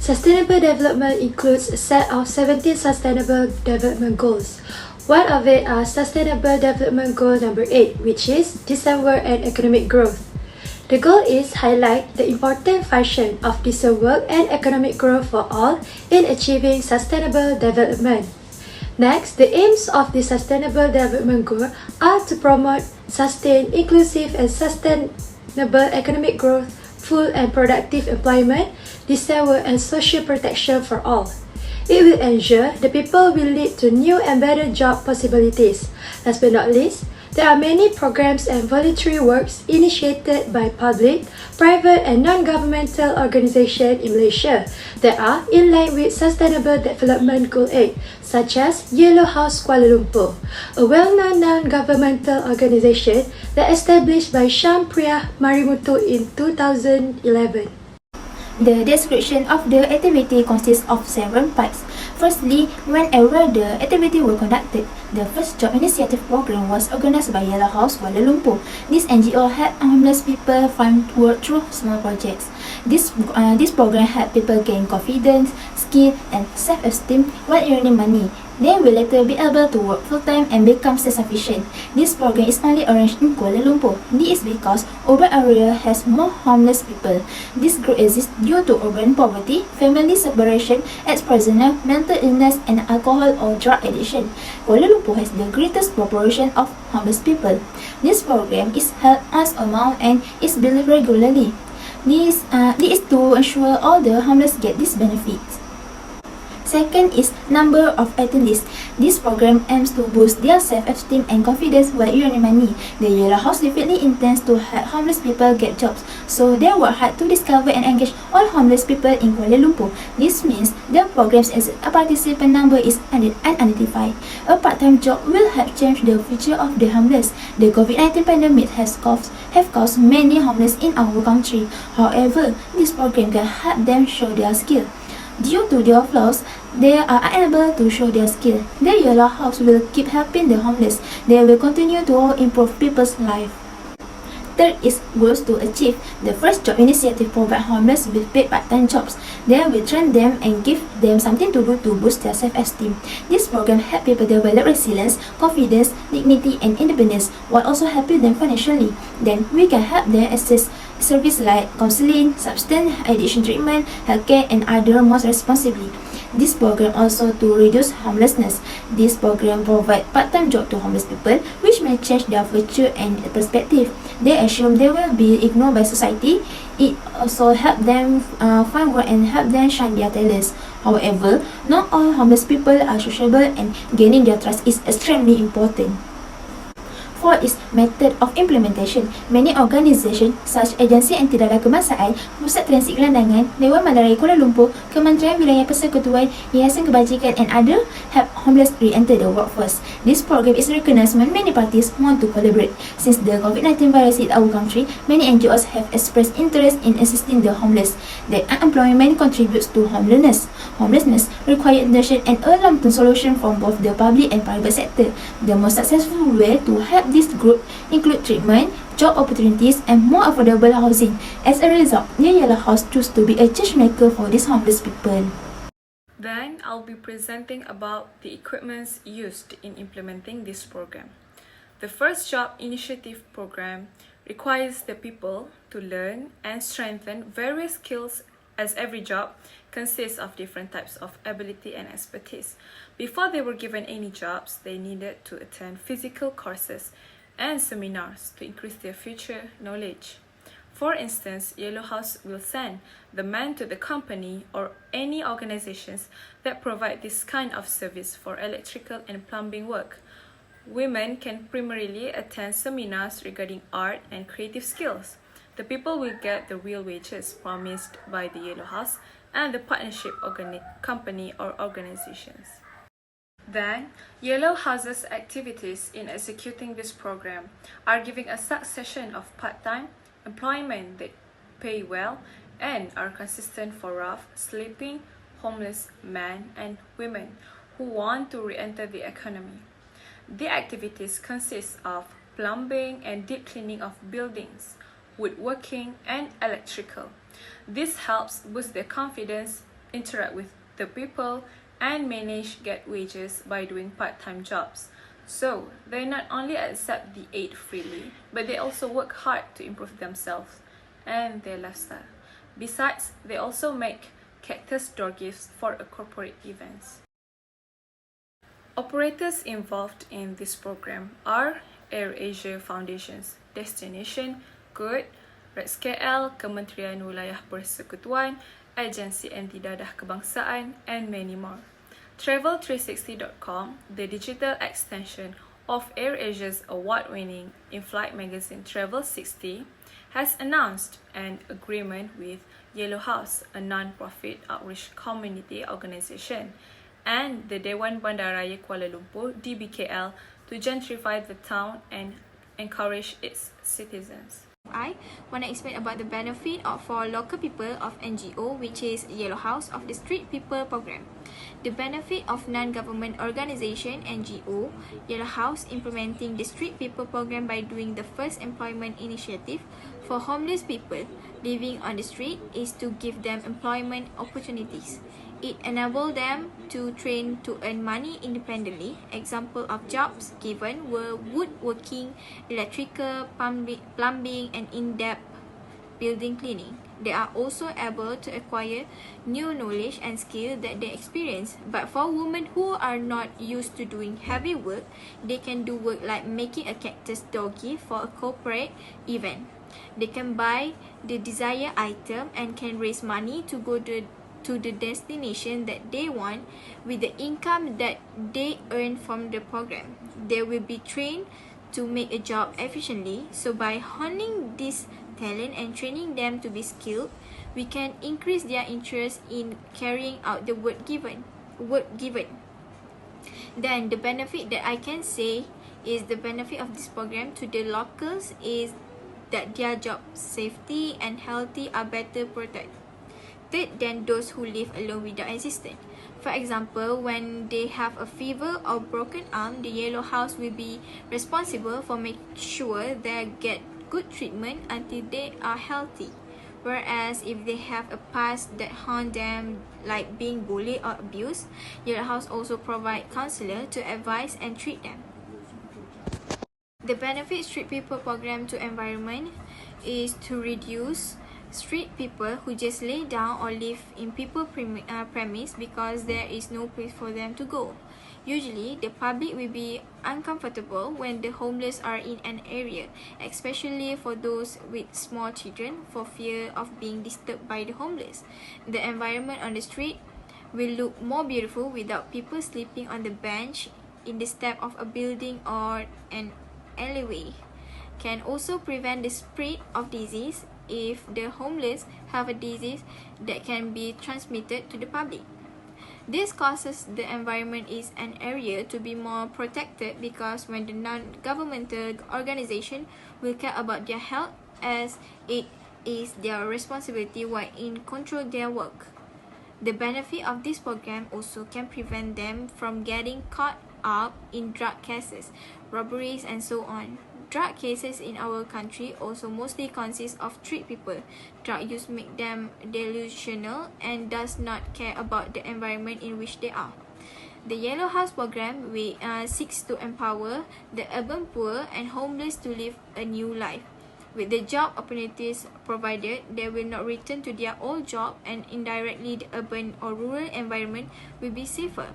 Sustainable development includes a set of 17 sustainable development goals. One of it are Sustainable Development Goal number 8, which is decent work and economic growth. The goal is highlight the important function of decent work and economic growth for all in achieving sustainable development. Next, the aims of the Sustainable Development Goal are to promote sustained, inclusive and sustainable economic growth, full and productive employment, decent work and social protection for all. It will ensure the people will lead to new and better job possibilities. Last but not least, there are many programs and voluntary works initiated by public, private and non-governmental organizations in Malaysia that are in line with Sustainable Development Goal 8, such as Yellow House Kuala Lumpur, a well-known non-governmental organization that established by Syam Priya Marimutu in 2011. The description of the activity consists of several parts. Firstly, whenever the activity was conducted, the first job initiative program was organized by Yellow House Kuala Lumpur. This NGO helped homeless people find work through small projects. This program helped people gain confidence, skill, and self-esteem while earning money. They will later be able to work full-time and become self-sufficient. This program is only arranged in Kuala Lumpur. This is because urban area has more homeless people. This group exists due to urban poverty, family separation, ex-prisoner, mental illness, and alcohol or drug addiction. Kuala Lumpur has the greatest proportion of homeless people. This program is held once a month and is billed regularly. This is to ensure all the homeless get these benefits. Second is number of attendees. This program aims to boost their self-esteem and confidence while earning money. The Yellow House definitely intends to help homeless people get jobs, so they work hard to discover and engage all homeless people in Kuala Lumpur. This means the program's participant number is unidentified. A part-time job will help change the future of the homeless. The COVID-19 pandemic has caused many homeless in our country. However, this program can help them show their skill. Due to their flaws, they are unable to show their skill. The Yellow House will keep helping the homeless. They will continue to improve people's life. Third is goals to achieve. The first job initiative provides homeless with paid part-time jobs. They will train them and give them something to do to boost their self-esteem. This program helps people develop resilience, confidence, dignity, and independence, while also helping them financially. Then we can help them access services like counseling, substance addiction treatment, healthcare, and other most responsibly. This program also to reduce homelessness. This program provides part-time job to homeless people, which may change their future and perspective. They assume they will be ignored by society. It also helps them find work and help them shine their talents. However, not all homeless people are sociable, and gaining their trust is extremely important. Fourth is method of implementation. Many organisations such Agensi Anti-Dadah Kebangsaan, Pusat Transit Gelandangan, Dewan Malarai Kuala Lumpur, Kementerian Wilayah Persekutuan, Yayasan Kebajikan and other help homeless re-enter the workforce. This program is recognised when many parties want to collaborate. Since the COVID-19 virus hit our country, many NGOs have expressed interest in assisting the homeless. The unemployment contributes to homelessness. Homelessness requires attention and a long-term solution from both the public and private sector. The most successful way to help this group include treatment, job opportunities, and more affordable housing. As a result, the Yellow House chose to be a change maker for these homeless people. Then I'll be presenting about the equipments used in implementing this program. The first job initiative program requires the people to learn and strengthen various skills, as every job consists of different types of ability and expertise. Before they were given any jobs, they needed to attend physical courses and seminars to increase their future knowledge. For instance, Yellow House will send the man to the company or any organizations that provide this kind of service for electrical and plumbing work. Women can primarily attend seminars regarding art and creative skills. The people will get the real wages promised by the Yellow House and the partnership company or organizations. Then, Yellow House's activities in executing this program are giving a succession of part-time employment that pay well and are consistent for rough sleeping, homeless men and women who want to re-enter the economy. The activities consist of plumbing and deep cleaning of buildings, woodworking and electrical. This helps boost their confidence interact with the people, and get wages by doing part-time jobs. So, they not only accept the aid freely, but they also work hard to improve themselves and their lifestyle. Besides, they also make cactus door gifts for a corporate events. Operators involved in this program are AirAsia Foundation's Destination, Good, REXKL, Kementerian Wilayah Persekutuan, Agensi Anti Dadah Kebangsaan, and many more. Travel360.com, the digital extension of AirAsia's award-winning in-flight magazine Travel 60, has announced an agreement with Yellow House, a non-profit outreach community organization, and the Dewan Bandaraya Kuala Lumpur (DBKL) to gentrify the town and encourage its citizens. I want to explain about the benefit for local people of NGO, which is Yellow House of the Street People Program. The benefit of non-government organization NGO, Yellow House implementing the Street People Program by doing the first employment initiative for homeless people living on the street is to give them employment opportunities. It enabled them to train to earn money independently. Example of jobs given were woodworking, electrical, plumbing, and in-depth building cleaning. They are also able to acquire new knowledge and skill that they experience. But for women who are not used to doing heavy work, they can do work like making a cactus door gift for a corporate event. They can buy the desired item and can raise money to go to the destination that they want with the income that they earn from the program. They will be trained to make a job efficiently. So by honing this talent and training them to be skilled, we can increase their interest in carrying out the work given. Then the benefit that I can say is the benefit of this program to the locals is that their job safety and healthy are better protected than those who live alone without assistance. For example, when they have a fever or broken arm, the Yellow House will be responsible for making sure they get good treatment until they are healthy. Whereas if they have a past that haunt them, like being bullied or abused, Yellow House also provide counselor to advise and treat them. The benefit Street People program to environment is to reduce street people who just lay down or live in people premise because there is no place for them to go. Usually, the public will be uncomfortable when the homeless are in an area, especially for those with small children, for fear of being disturbed by the homeless. The environment on the street will look more beautiful without people sleeping on the bench, in the step of a building or an alleyway. Can also prevent the spread of disease if the homeless have a disease that can be transmitted to the public. This causes the environment is an area to be more protected because when the non-governmental organization will care about their health as it is their responsibility while in control their work. The benefit of this program also can prevent them from getting caught up in drug cases, robberies, and so on. Drug cases in our country also mostly consist of street people. Drug use make them delusional and does not care about the environment in which they are. The Yellow House program seeks to empower the urban poor and homeless to live a new life. With the job opportunities provided, they will not return to their old job and indirectly the urban or rural environment will be safer.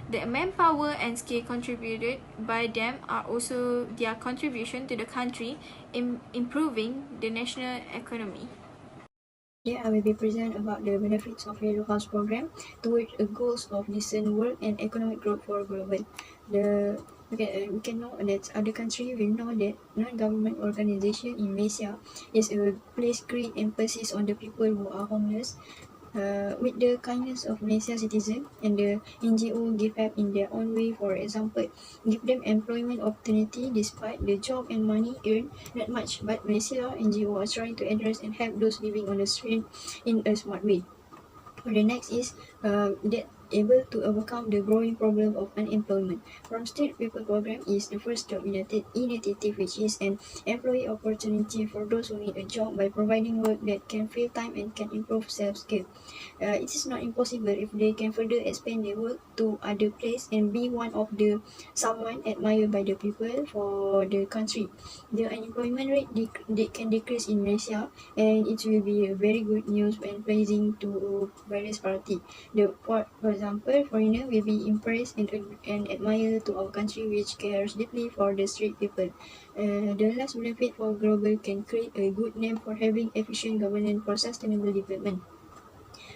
The manpower and skill contributed by them are also their contribution to the country in improving the national economy. Here I will be present about the benefits of Yellow House program towards the goals of decent work and economic growth for global. We can know that other countries will know that non-government organization in Malaysia is place great emphasis on the people who are homeless. With the kindness of Malaysia citizens and the NGO give help in their own way. For example, give them employment opportunity despite the job and money earned not much. But Malaysia NGO are trying to address and help those living on the street in a smart way. For the next is that able to overcome the growing problem of unemployment. From Street People program is the first job initiative, which is an employee opportunity for those who need a job by providing work that can fill time and can improve self-skill. It is not impossible if they can further expand their work to other place and be one of the someone admired by the people for the country. The unemployment rate can decrease in Malaysia, and it will be a very good news when praising to various party. For example, foreigner will be impressed and admire to our country, which cares deeply for the street people. The last benefit for global can create a good name for having efficient governance for sustainable development,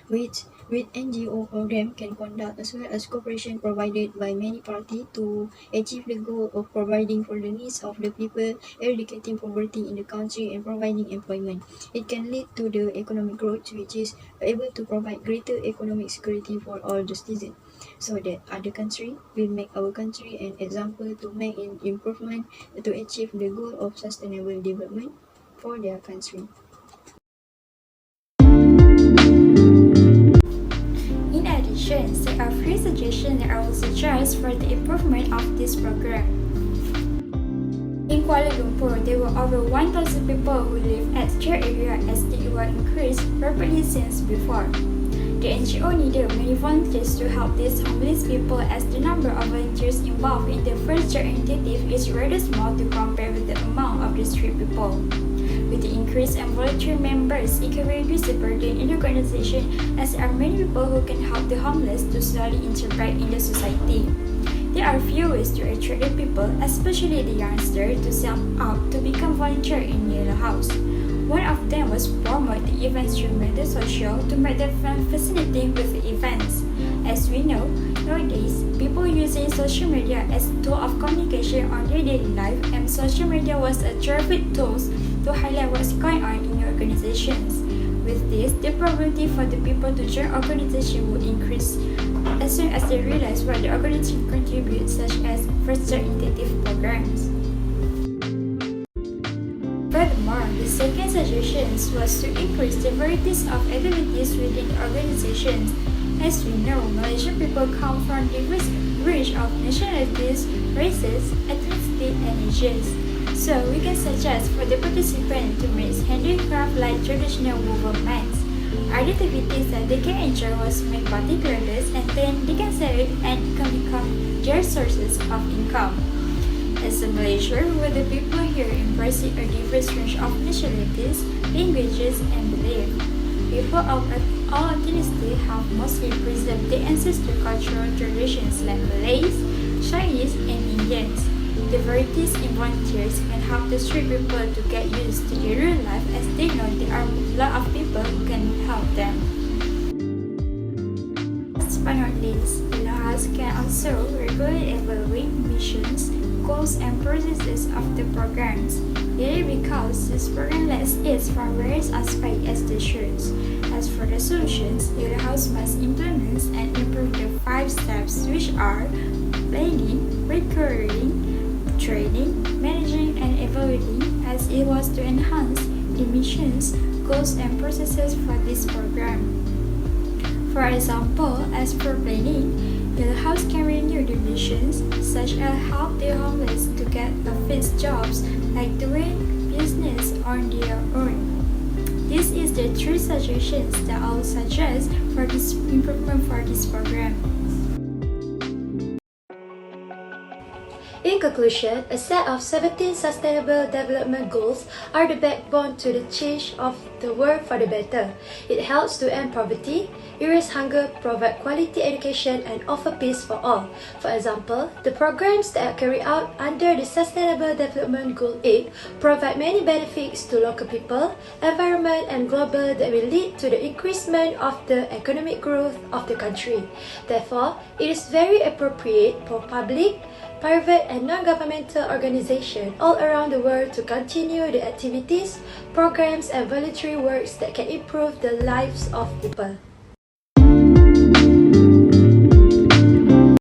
which with NGO program can conduct as well as cooperation provided by many parties to achieve the goal of providing for the needs of the people, eradicating poverty in the country and providing employment. It can lead to the economic growth, which is able to provide greater economic security for all the citizens, so that other country will make our country an example to make an improvement to achieve the goal of sustainable development for their country. In addition, there are three suggestions that I will suggest for the improvement of this program. In Kuala Lumpur, there were over 1,000 people who live at their area as it will increase rapidly since before. The NGO needed many volunteers to help these homeless people, as the number of volunteers involved in the first job initiative is rather small to compare with the amount of the street people. With the increase in volunteer members, it can reduce the burden in the organization, as there are many people who can help the homeless to slowly integrate in the society. There are few ways to attract the people, especially the youngsters, to sign up to become volunteer in Yellow House. One of them was promote the events through media social to make them fascinating with the events. As we know, nowadays, people using social media as a tool of communication on their daily life, and social media was a terrific tool to highlight what's going on in your organizations. With this, the probability for the people to join organization would increase as soon as they realize what the organization contributes, such as first job initiative programs. Furthermore, the second suggestion was to increase the varieties of activities within the organizations. As we know, Malaysian people come from diverse range of nationalities, races, ethnicity, and ages. So we can suggest for the participants to make handicraft like traditional woven mats. Other activities that they can enjoy was make batik clothes, and then they can sell it and it can become their sources of income. As a Malaysia, where the people here embracing a diverse range of nationalities, languages, and beliefs, people of all ethnicities have mostly preserved their ancestral cultural traditions like Malays, Chinese, and Indians. The varieties in volunteers can help the street people to get used to their real life, as they know there are a lot of people who can help them. Last but not least, Alias can also regularly evaluate missions, goals, and processes of the programs. It is because this program lets it from various aspects as they should. As for the solutions, the house must implement and improve the 5 steps, which are planning, recurring, training, managing, and evaluating, as it was to enhance the missions, goals, and processes for this program. For example, as for planning, the house can renew the missions, such as help the homeless to get a fixed jobs, like doing business on their own. This is the 3 suggestions that I will suggest for this improvement for this program. In conclusion, a set of 17 Sustainable Development Goals are the backbone to the change of the world for the better. It helps to end poverty, erase hunger, provide quality education, and offer peace for all. For example, the programs that are carried out under the Sustainable Development Goal 8 provide many benefits to local people, environment, and global that will lead to the increasement of the economic growth of the country. Therefore, it is very appropriate for public, private and non-governmental organizations all around the world to continue the activities, programs and voluntary works that can improve the lives of people.